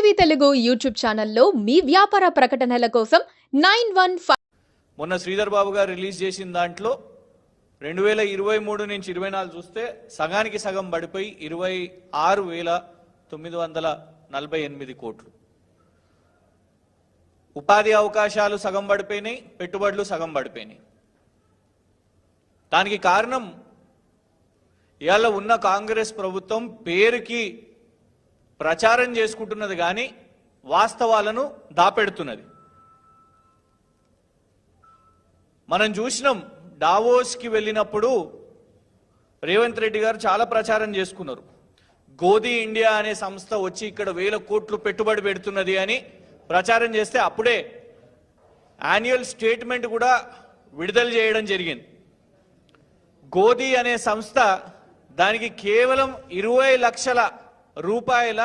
TV Telugu YouTube ఛానల్లో మీ వ్యాపార ప్రకటనల కోసం 915 మొన్న శ్రీధర్ బాబు గారు రిలీజ్ చేసిన దాంట్లో 2023 నుంచి 24 చూస్తే సగానికి సగం పడిపోయి 26,948 కోట్లు. ఉపాధి అవకాశాలు సగం పడిపోయినాయి, పెట్టుబడులు సగం పడిపోయినాయి. దానికి కారణం ఇవాళ ఉన్న కాంగ్రెస్ ప్రభుత్వం పేరుకి ప్రచారం చేసుకుంటున్నది కానీ వాస్తవాలను దాపెడుతున్నది. మనం చూసినాం, డావోస్కి వెళ్ళినప్పుడు రేవంత్ రెడ్డి గారు చాలా ప్రచారం చేసుకున్నారు. గోధి ఇండియా అనే సంస్థ వచ్చి ఇక్కడ 1000 కోట్లు పెట్టుబడి పెడుతున్నది అని ప్రచారం చేస్తే అప్పుడే యాన్యువల్ స్టేట్మెంట్ కూడా విడుదల చేయడం జరిగింది. గోధి అనే సంస్థ దానికి కేవలం 20 లక్షల రూపాయల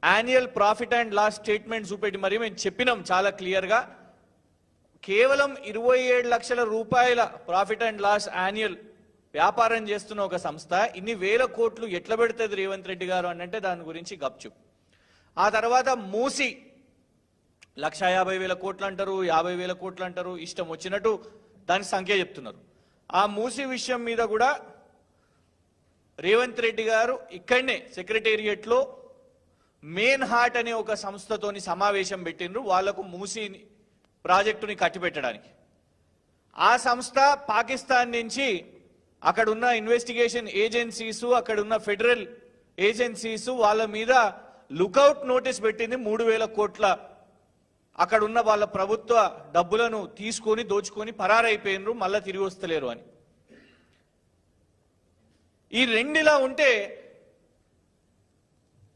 annual profit and loss statement చూపెట్టి మరి మేము చెప్పినాం చాలా క్లియర్గా, కేవలం 27 లక్షల రూపాయల ప్రాఫిట్ అండ్ లాస్ యాన్యువల్ వ్యాపారం చేస్తున్న ఒక సంస్థ ఇన్ని 1000 కోట్లు ఎట్లా పెడుతుంది రేవంత్ రెడ్డి గారు అని అంటే దాని గురించి గప్చుప్. ఆ తర్వాత మూసి 1,50,000 కోట్లు అంటారు, 50,000 కోట్లు అంటారు, ఇష్టం వచ్చినట్టు దాని సంఖ్య చెప్తున్నారు. ఆ మూసి విషయం మీద కూడా రేవంత్ రెడ్డి గారు ఇక్కడనే సెక్రటేరియట్లో మెయిన్ హార్ట్ అనే ఒక సంస్థతోని సమావేశం పెట్టిండ్రు వాళ్లకు మూసి ప్రాజెక్టుని కట్టిపెట్టడానికి. ఆ సంస్థ పాకిస్తాన్ నుంచి అక్కడున్న ఇన్వెస్టిగేషన్ ఏజెన్సీస్, అక్కడున్న ఫెడరల్ ఏజెన్సీస్ వాళ్ళ మీద లుకౌట్ నోటీస్ పెట్టింది. 3,000 కోట్ల అక్కడున్న వాళ్ళ ప్రభుత్వ డబ్బులను తీసుకొని దోచుకొని పరారైపోయినరు, మళ్ళా తిరిగి వస్తలేరు అని. ఈ రెండిలా ఉంటే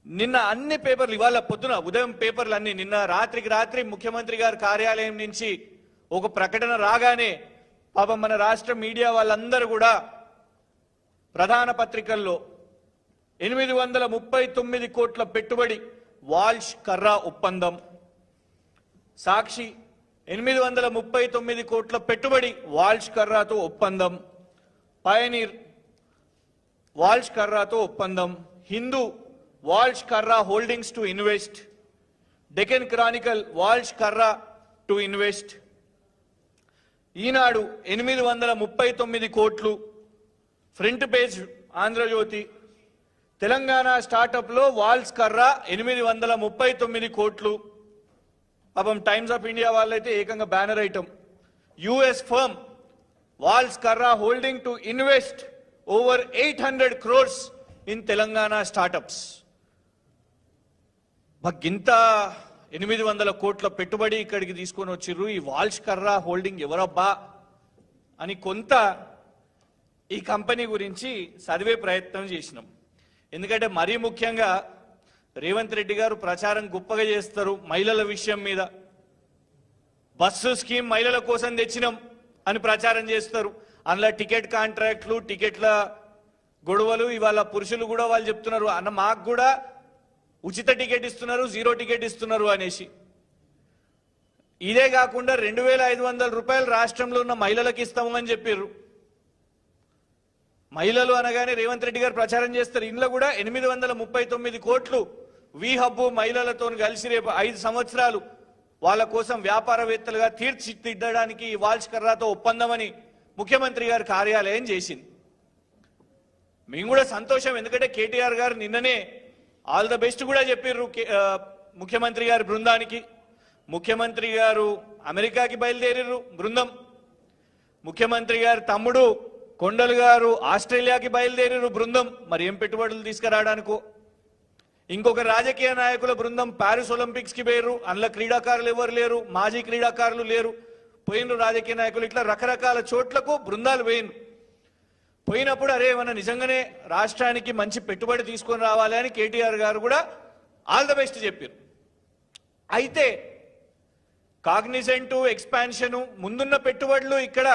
నిన్న అన్ని పేపర్లు, ఇవాళ పొద్దున ఉదయం పేపర్లు అన్ని, నిన్న రాత్రికి రాత్రి ముఖ్యమంత్రి గారి కార్యాలయం నుంచి ఒక ప్రకటన రాగానే పాపం మన రాష్ట్ర మీడియా వాళ్ళందరూ కూడా ప్రధాన పత్రికల్లో 839 కోట్ల పెట్టుబడి వాల్ష్ కర్రా ఒప్పందం, సాక్షి 839 కోట్ల పెట్టుబడి వాల్ష్ కర్రాతో ఒప్పందం, పయనీర్ వాల్ష్ కర్రాతో ఒప్పందం, Hindu Walsh Karra Holdings to invest, Deccan Chronicle Walsh Karra to invest, Eenadu 839 కోట్లు, front page Andhrajyothi, Telangana startup లో వాల్ష్ కర్రా 839 కోట్లు. పాపం టైమ్స్ ఆఫ్ ఇండియా వాళ్ళైతే ఏకంగా banner item, US firm Walsh Karra holding to invest over 800 crores in Telangana startups. గింత 800 కోట్ల పెట్టుబడి ఇక్కడికి తీసుకొని వచ్చిర్రు, ఈ వాల్ష్ కర్రా హోల్డింగ్ ఎవరబ్బా అని కొంత ఈ కంపెనీ గురించి చదివే ప్రయత్నం చేసినాం. ఎందుకంటే మరీ ముఖ్యంగా రేవంత్ రెడ్డి గారు ప్రచారం గొప్పగా చేస్తారు మహిళల విషయం మీద. బస్సు స్కీమ్ మహిళల కోసం తెచ్చినాం అని ప్రచారం చేస్తారు. అందులో టికెట్ కాంట్రాక్ట్లు, టికెట్ల గొడవలు, ఇవాళ పురుషులు కూడా వాళ్ళు చెప్తున్నారు అన్న మాకు కూడా ఉచిత టికెట్ ఇస్తున్నారు, 0 టికెట్ ఇస్తున్నారు అనేసి. ఇదే కాకుండా 2,500 రూపాయలు రాష్ట్రంలో ఉన్న మహిళలకు ఇస్తాము అని చెప్పారు. మహిళలు అనగానే రేవంత్ రెడ్డి గారు ప్రచారం చేస్తారు. ఇందులో కూడా 839 కోట్లు వి హబ్బు మహిళలతో కలిసి రేపు 5 సంవత్సరాలు వాళ్ళ కోసం వ్యాపారవేత్తలుగా తీర్చిదిద్దడానికి వాల్ష్ కర్రాతో ఒప్పందమని ముఖ్యమంత్రి గారి కార్యాలయం చేసింది. మేము కూడా సంతోషం, ఎందుకంటే కేటీఆర్ గారు నిన్ననే ఆల్ ద బెస్ట్ కూడా చెప్పారు ముఖ్యమంత్రి గారి బృందానికి. ముఖ్యమంత్రి గారు అమెరికాకి బయలుదేరారు బృందం, ముఖ్యమంత్రి గారి తమ్ముడు కొండలు గారు ఆస్ట్రేలియాకి బయలుదేరారు బృందం. మరి ఏం పెట్టుబడులు తీసుకురావడానికో. ఇంకొక రాజకీయ నాయకుల బృందం ప్యారిస్ ఒలింపిక్స్ కి పోయారు, అందులో క్రీడాకారులు ఎవరు లేరు, మాజీ క్రీడాకారులు లేరు, పోయినరు రాజకీయ నాయకులు. ఇట్లా రకరకాల చోట్లకు బృందాలు పోయినరు. పోయినప్పుడు అరే మన నిజంగానే రాష్ట్రానికి మంచి పెట్టుబడి తీసుకొని రావాలి అని కేటీఆర్ గారు కూడా ఆల్ ద బెస్ట్ చెప్పారు. అయితే కాగ్నిజెంట్ ఎక్స్పాన్షన్ ముందున్న పెట్టుబడులు ఇక్కడ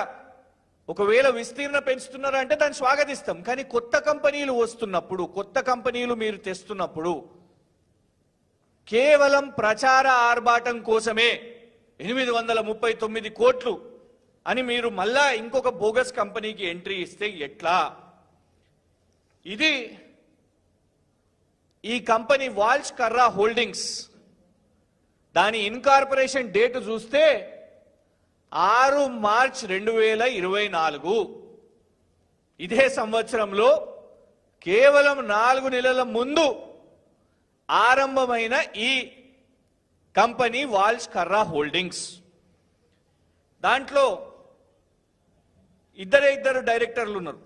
ఒకవేళ విస్తీర్ణ పెంచుతున్నారంటే దాన్ని స్వాగతిస్తాం. కానీ కొత్త కంపెనీలు వస్తున్నప్పుడు, కొత్త కంపెనీలు మీరు తెస్తున్నప్పుడు కేవలం ప్రచార ఆర్భాటం కోసమే 839 కోట్లు అని మీరు మళ్ళా ఇంకొక బోగస్ కంపెనీకి ఎంట్రీ ఇస్తే ఎట్లా? ఇది ఈ కంపెనీ వాల్చ్ కర్రా హోల్డింగ్స్ దాని ఇన్కార్పొరేషన్ డేట్ చూస్తే 6 మార్చ్ 2024. ఇదే సంవత్సరంలో కేవలం 4 నెలల ముందు ఆరంభమైన ఈ కంపెనీ వాల్చ్ కర్రా హోల్డింగ్స్. దాంట్లో ఇద్దరు డైరెక్టర్లు ఉన్నారు.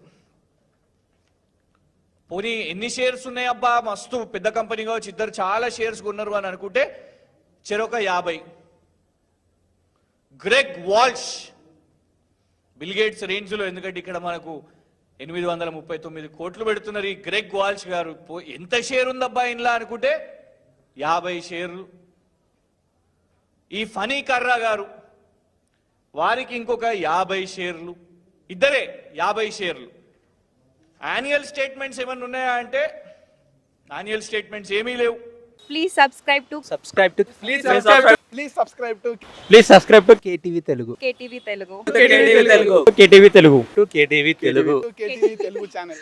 పోనీ ఎన్ని షేర్స్ ఉన్నాయి, అబ్బా మస్తు పెద్ద కంపెనీ కావచ్చు, ఇద్దరు చాలా షేర్స్ కొన్నారు అని అనుకుంటే చెరొక 50. గ్రెగ్ వాల్ష్ బిల్ గేట్స్ రేంజ్లో, ఎందుకంటే ఇక్కడ మనకు 839 కోట్లు పెడుతున్నారు ఈ గ్రెగ్ వాల్ష్ గారు. ఎంత షేర్ ఉందబ్బా ఇంట్లో అనుకుంటే 50 షేర్లు. ఈ ఫనీ కర్రా గారు వారికి ఇంకొక 50 షేర్లు, ఇద్దరే 50 షేర్లు. యాన్యువల్ స్టేట్మెంట్స్ ఏమన్నా ఉన్నాయా అంటే యాన్యువల్ స్టేట్మెంట్స్ ఏమీ లేవు. Please subscribe to Please subscribe to KTV Telugu. KTV Telugu. KTV Telugu. KTV Telugu channel.